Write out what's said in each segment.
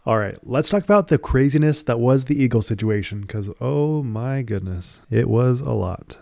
All right, let's talk about the craziness that was the eagle situation, because oh my goodness, it was a lot.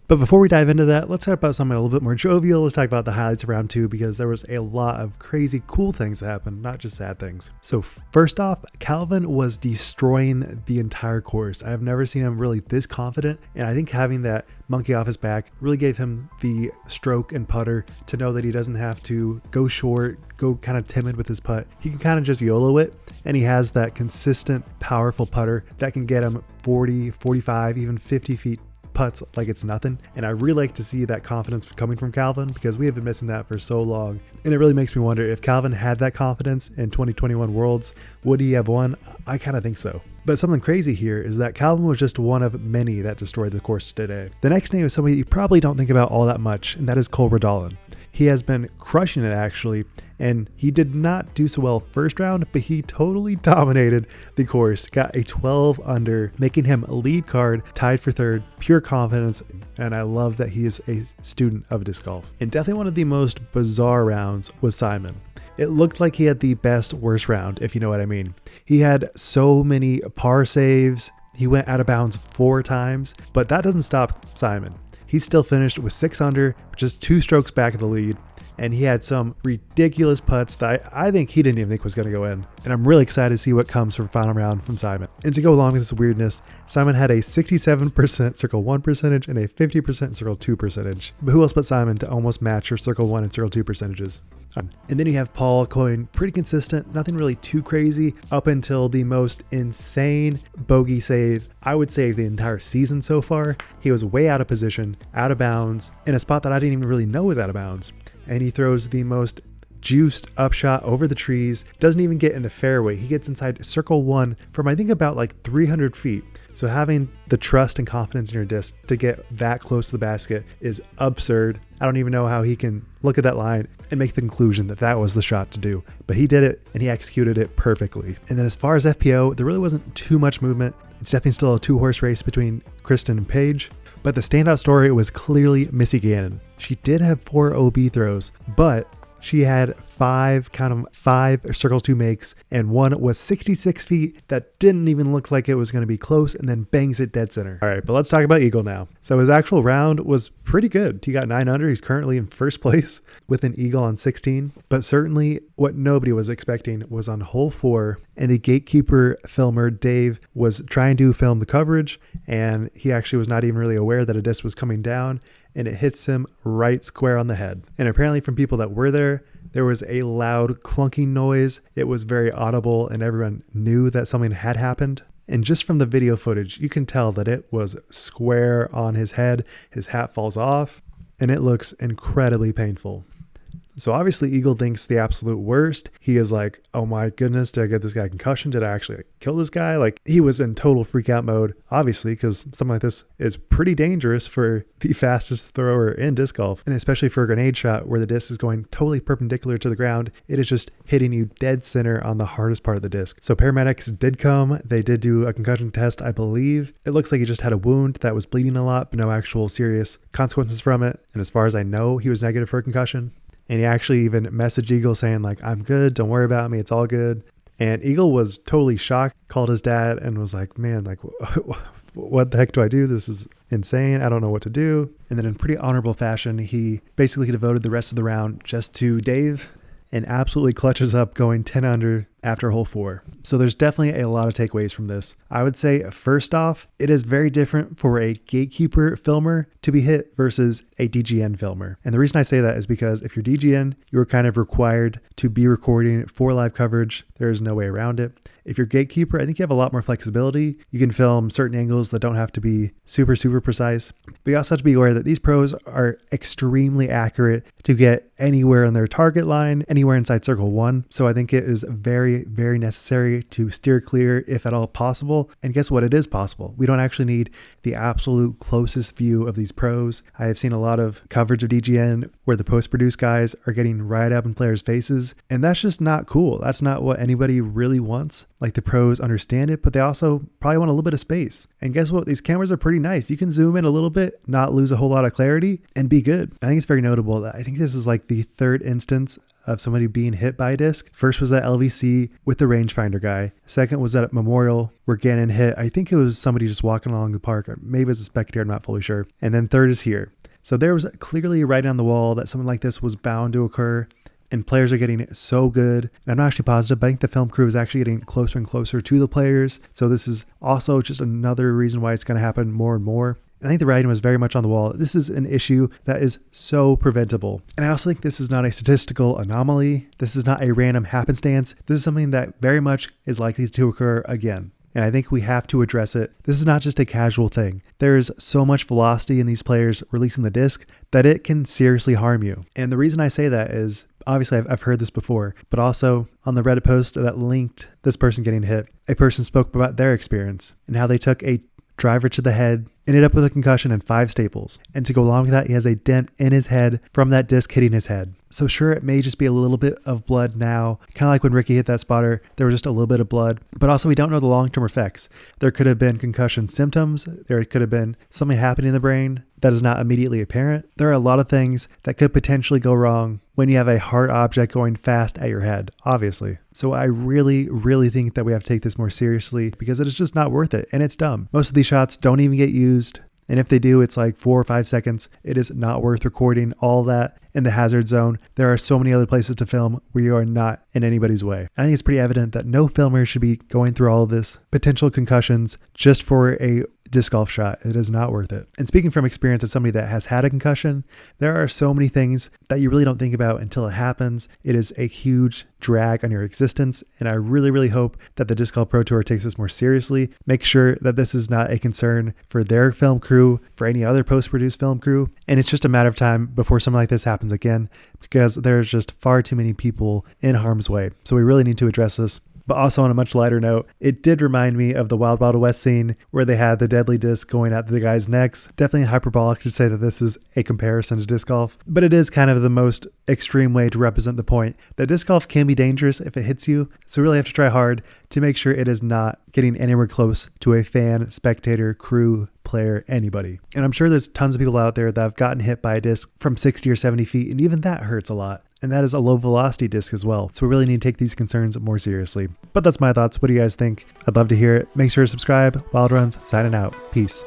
But before we dive into that, let's talk about something a little bit more jovial. Let's talk about the highlights of round 2, because there was a lot of crazy cool things that happened, not just sad things. So first off, Calvin was destroying the entire course. I have never seen him really this confident, and I think having that monkey off his back really gave him the stroke and putter to know that he doesn't have to go short, go kind of timid with his putt. He can kind of just YOLO it, and he has that consistent, powerful putter that can get him 40, 45, even 50 feet putts like it's nothing. And I really like to see that confidence coming from Calvin, because we have been missing that for so long. And it really makes me wonder, if Calvin had that confidence in 2021 Worlds, would he have won? I kind of think so. But something crazy here is that Calvin was just one of many that destroyed the course today. The next name is somebody you probably don't think about all that much, and that is Cole Redolin. He has been crushing it actually, and he did not do so well first round, but he totally dominated the course. Got a 12 under, making him a lead card, tied for third, pure confidence, and I love that he is a student of disc golf. And definitely one of the most bizarre rounds was Simon. It looked like he had the best worst round, if you know what I mean. He had so many par saves. He went out of bounds 4 times, but that doesn't stop Simon. He still finished with 6 under, just 2 strokes back of the lead, and he had some ridiculous putts that I think he didn't even think was going to go in. And I'm really excited to see what comes from final round from Simon. And to go along with this weirdness, Simon had a 67% Circle 1 percentage and a 50% Circle 2 percentage. But who else but Simon to almost match your Circle 1 and Circle 2 percentages? And then you have Paul going pretty consistent, nothing really too crazy, up until the most insane bogey save, I would say, the entire season so far. He was way out of position, out of bounds, in a spot that I didn't even really know was out of bounds. And he throws the most juiced upshot over the trees, doesn't even get in the fairway. He gets inside Circle 1 from I think about like 300 feet. So having the trust and confidence in your disc to get that close to the basket is absurd. I don't even know how he can look at that line and make the conclusion that that was the shot to do. But he did it, and he executed it perfectly. And then as far as FPO, there really wasn't too much movement. It's definitely still a 2-horse race between Kristin and Paige. But the standout story was clearly Missy Gannon. She did have 4 OB throws, but she had 5 circles 2 makes, and one was 66 feet that didn't even look like it was going to be close, and then bangs it dead center. All right, but let's talk about Eagle now. So his actual round was pretty good. He got 9 under. He's currently in first place with an eagle on 16. But certainly what nobody was expecting was on hole 4, and the gatekeeper filmer, Dave, was trying to film the coverage, and he actually was not even really aware that a disc was coming down, and it hits him right square on the head. And apparently from people that were there was a loud clunking noise. It was very audible, and everyone knew that something had happened. And just from the video footage, you can tell that it was square on his head. His hat falls off, and it looks incredibly painful. So obviously Eagle thinks the absolute worst. He is like, oh my goodness, did I get this guy a concussion? Did I actually kill this guy? Like, he was in total freak out mode, obviously, because something like this is pretty dangerous for the fastest thrower in disc golf. And especially for a grenade shot where the disc is going totally perpendicular to the ground. It is just hitting you dead center on the hardest part of the disc. So paramedics did come. They did do a concussion test, I believe. It looks like he just had a wound that was bleeding a lot, but no actual serious consequences from it. And as far as I know, he was negative for a concussion. And he actually even messaged Eagle saying like, I'm good, don't worry about me, it's all good. And Eagle was totally shocked, called his dad and was like, man, like, what the heck do I do? This is insane. I don't know what to do. And then in pretty honorable fashion, he basically devoted the rest of the round just to Dave and absolutely clutches up going 10 under after hole 4. So there's definitely a lot of takeaways from this. I would say first off, it is very different for a gatekeeper filmer to be hit versus a DGN filmer. And the reason I say that is because if you're DGN, you're kind of required to be recording for live coverage. There's no way around it. If you're gatekeeper, I think you have a lot more flexibility. You can film certain angles that don't have to be super, super precise. But you also have to be aware that these pros are extremely accurate to get anywhere on their target line, anywhere inside circle 1. So I think it is very very, very necessary to steer clear if at all possible. And guess what? It is possible. We don't actually need the absolute closest view of these pros. I have seen a lot of coverage of DGN where the post-produce guys are getting right up in players' faces, and that's just not cool. That's not what anybody really wants. Like, the pros understand it, but they also probably want a little bit of space. And guess what? These cameras are pretty nice. You can zoom in a little bit, not lose a whole lot of clarity, and be good. I think it's very notable that I think this is like the third instance of somebody being hit by a disc. First was at LVC with the rangefinder guy. Second was at Memorial where Gannon hit. I think it was somebody just walking along the park, or maybe it was a spectator, I'm not fully sure. And then third is here. So there was clearly writing on the wall that something like this was bound to occur, and players are getting so good. And I'm not actually positive, but I think the film crew is actually getting closer and closer to the players. So this is also just another reason why it's going to happen more and more. I think the writing was very much on the wall. This is an issue that is so preventable. And I also think this is not a statistical anomaly. This is not a random happenstance. This is something that very much is likely to occur again. And I think we have to address it. This is not just a casual thing. There is so much velocity in these players releasing the disc that it can seriously harm you. And the reason I say that is, obviously I've heard this before, but also on the Reddit post that linked this person getting hit, a person spoke about their experience and how they took a driver to the head, ended up with a concussion and 5 staples. And to go along with that, he has a dent in his head from that disc hitting his head. So sure, it may just be a little bit of blood now. Kind of like when Ricky hit that spotter, there was just a little bit of blood. But also we don't know the long-term effects. There could have been concussion symptoms. There could have been something happening in the brain that is not immediately apparent. There are a lot of things that could potentially go wrong when you have a hard object going fast at your head, obviously. So I really, really think that we have to take this more seriously because it is just not worth it, and it's dumb. Most of these shots don't even get used. And if they do, it's like 4 or 5 seconds. It is not worth recording all that in the hazard zone. There are so many other places to film where you are not in anybody's way. I think it's pretty evident that no filmer should be going through all of this potential concussions just for a disc golf shot. It is not worth it. And speaking from experience as somebody that has had a concussion, there are so many things that you really don't think about until it happens. It is a huge drag on your existence. And I really, really hope that the Disc Golf Pro Tour takes this more seriously. Make sure that this is not a concern for their film crew, for any other post-produced film crew. And it's just a matter of time before something like this happens again, because there's just far too many people in harm's way. So we really need to address this. But also on a much lighter note, it did remind me of the Wild Wild West scene where they had the deadly disc going at the guys' necks. Definitely hyperbolic to say that this is a comparison to disc golf, but it is kind of the most extreme way to represent the point that disc golf can be dangerous if it hits you. So we really have to try hard to make sure it is not getting anywhere close to a fan, spectator, crew, player, anybody. And I'm sure there's tons of people out there that have gotten hit by a disc from 60 or 70 feet, and even that hurts a lot. And that is a low velocity disc as well. So we really need to take these concerns more seriously. But that's my thoughts. What do you guys think? I'd love to hear it. Make sure to subscribe. Wild Runs, signing out. Peace.